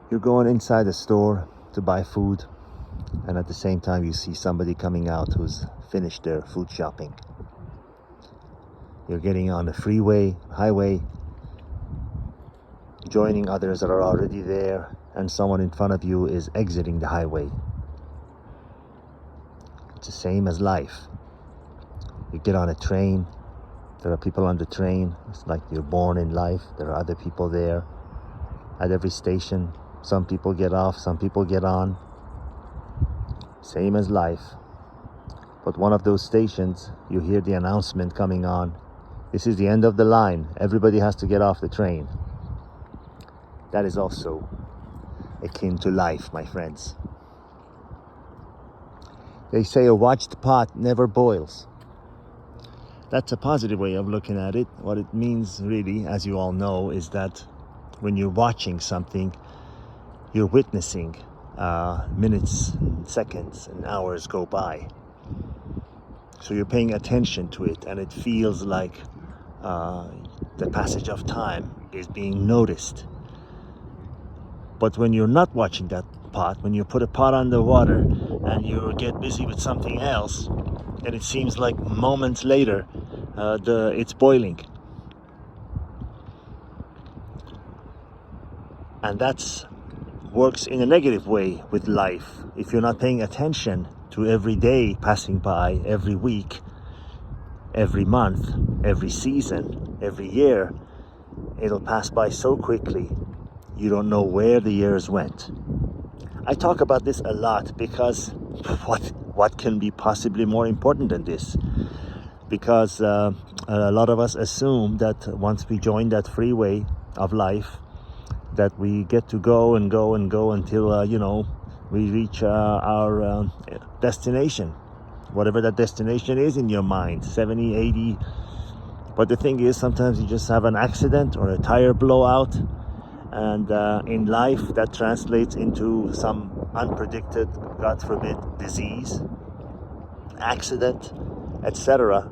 You're going inside the store to buy food, and at the same time you see somebody coming out who's finished their food shopping. You're getting on the highway, joining others that are already there, and someone in front of you is exiting the highway. It's the same as life. You get on a train, there are people on the train. It's like you're born in life. There are other people there at every station. Some people get off, some people get on. Same as life. But one of those stations, you hear the announcement coming on. This is the end of the line. Everybody has to get off the train. That is also akin to life, my friends. They say a watched pot never boils. That's a positive way of looking at it. What it means really, as you all know, is that when you're watching something, you're witnessing minutes, seconds, and hours go by. So you're paying attention to it, and it feels like the passage of time is being noticed. But when you're not watching that pot, when you put a pot on the water and you get busy with something else, and it seems like moments later it's boiling. And that works in a negative way with life. If you're not paying attention to every day passing by, every week, every month, every season, every year, it'll pass by so quickly you don't know where the years went. I talk about this a lot because what can be possibly more important than this? Because a lot of us assume that once we join that freeway of life, that we get to go and go and go until we reach our destination, whatever that destination is in your mind, 70, 80. But the thing is, sometimes you just have an accident or a tire blowout, and in life that translates into some unpredicted, God forbid, disease, accident, etc.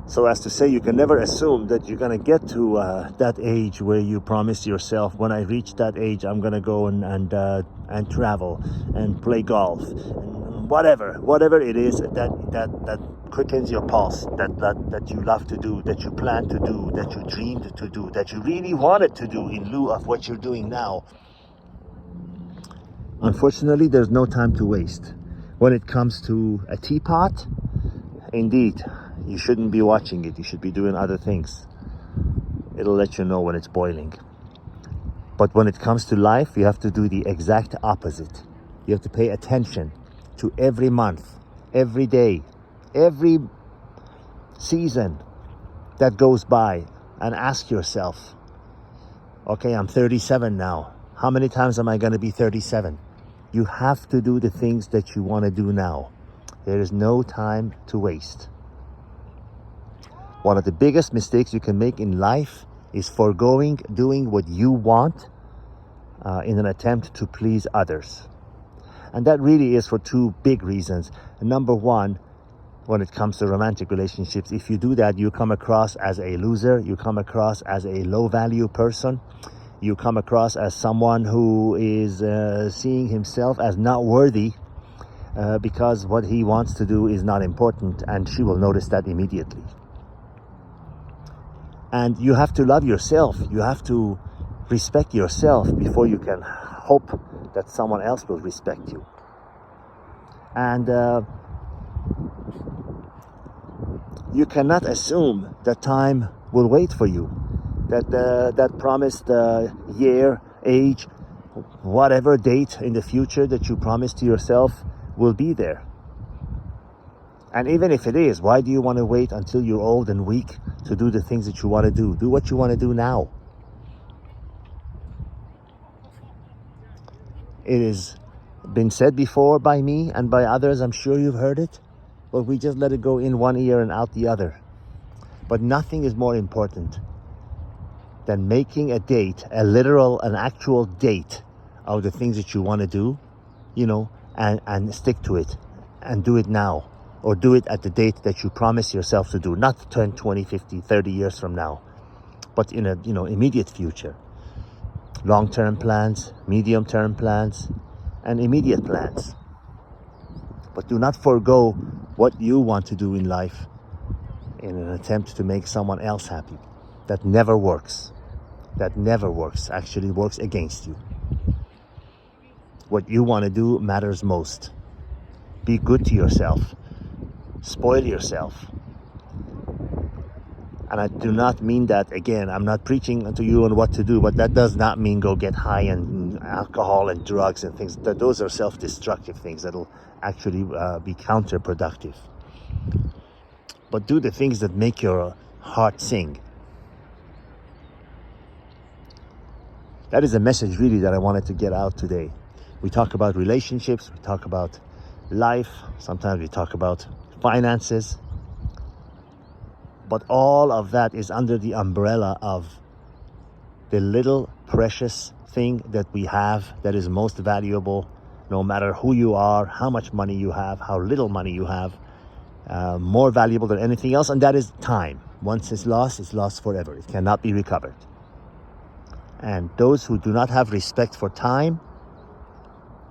So as to say, you can never assume that you're going to get to that age where you promised yourself, when I reach that age, I'm going to go and travel and play golf, and whatever it is that quickens your pulse, that you love to do, that you plan to do, that you dreamed to do, that you really wanted to do in lieu of what you're doing now. Unfortunately, there's no time to waste. When it comes to a teapot, indeed, you shouldn't be watching it. You should be doing other things. It'll let you know when it's boiling. But when it comes to life, you have to do the exact opposite. You have to pay attention to every month, every day, every season that goes by, and ask yourself, okay, I'm 37 now. How many times am I going to be 37? You have to do the things that you want to do now. There is no time to waste. One of the biggest mistakes you can make in life is foregoing doing what you want in an attempt to please others. And that really is for two big reasons. Number one, when it comes to romantic relationships, if you do that, you come across as a loser, you come across as a low-value person, you come across as someone who is seeing himself as not worthy because what he wants to do is not important, and she will notice that immediately. And you have to love yourself. You have to respect yourself before you can hope that someone else will respect you. And you cannot assume that time will wait for you, that promised year, age, whatever date in the future that you promised to yourself will be there. And even if it is, why do you want to wait until you're old and weak to do the things that you want to do? Do what you want to do now. It has been said before by me and by others, I'm sure you've heard it, but we just let it go in one ear and out the other. But nothing is more important than making a date, an actual date of the things that you want to do, and stick to it and do it now. Or do it at the date that you promise yourself to do, not 10, 20, 50, 30 years from now, but in a immediate future. long-term plans, medium-term plans, and immediate plans. But do not forego what you want to do in life in an attempt to make someone else happy. That never works. That never works. Actually works against you. What you want to do matters most. Be good to yourself. Spoil yourself. And I do not mean that, again, I'm not preaching to you on what to do, but that does not mean go get high on alcohol and drugs and things. Those are self-destructive things that'll actually be counterproductive. But do the things that make your heart sing. That is a message really that I wanted to get out today. We talk about relationships, we talk about life, sometimes we talk about finances. But all of that is under the umbrella of the little precious thing that we have that is most valuable, no matter who you are, how much money you have, how little money you have, more valuable than anything else, and that is time. Once it's lost forever. It cannot be recovered. And those who do not have respect for time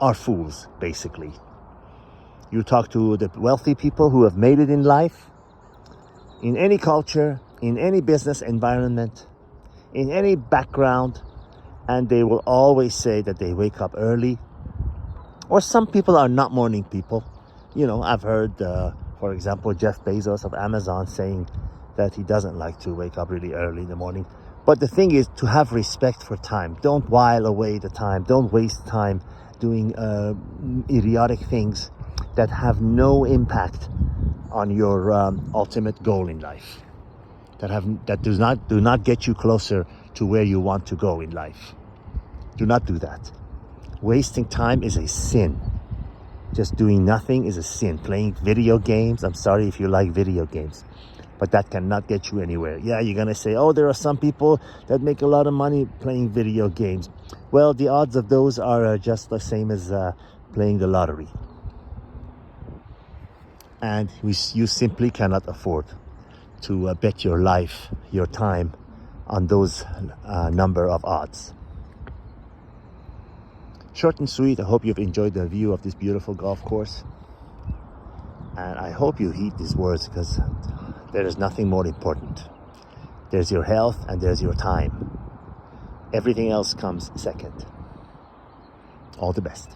are fools, basically. You talk to the wealthy people who have made it in life, in any culture, in any business environment, in any background, and they will always say that they wake up early. Or some people are not morning people. You know, I've heard, for example, Jeff Bezos of Amazon saying that he doesn't like to wake up really early in the morning. But the thing is to have respect for time. Don't while away the time. Don't waste time doing idiotic things that have no impact on your ultimate goal in life, that do not get you closer to where you want to go in life. Do not do that. Wasting time is a sin. Just doing nothing is a sin. Playing video games, I'm sorry if you like video games, but that cannot get you anywhere. Yeah, you're gonna say, oh, there are some people that make a lot of money playing video games. Well, the odds of those are just the same as playing the lottery. And you simply cannot afford to bet your life, your time on those number of odds. Short and sweet. I hope you've enjoyed the view of this beautiful golf course. And I hope you heed these words, because there is nothing more important. There's your health and there's your time. Everything else comes second. All the best.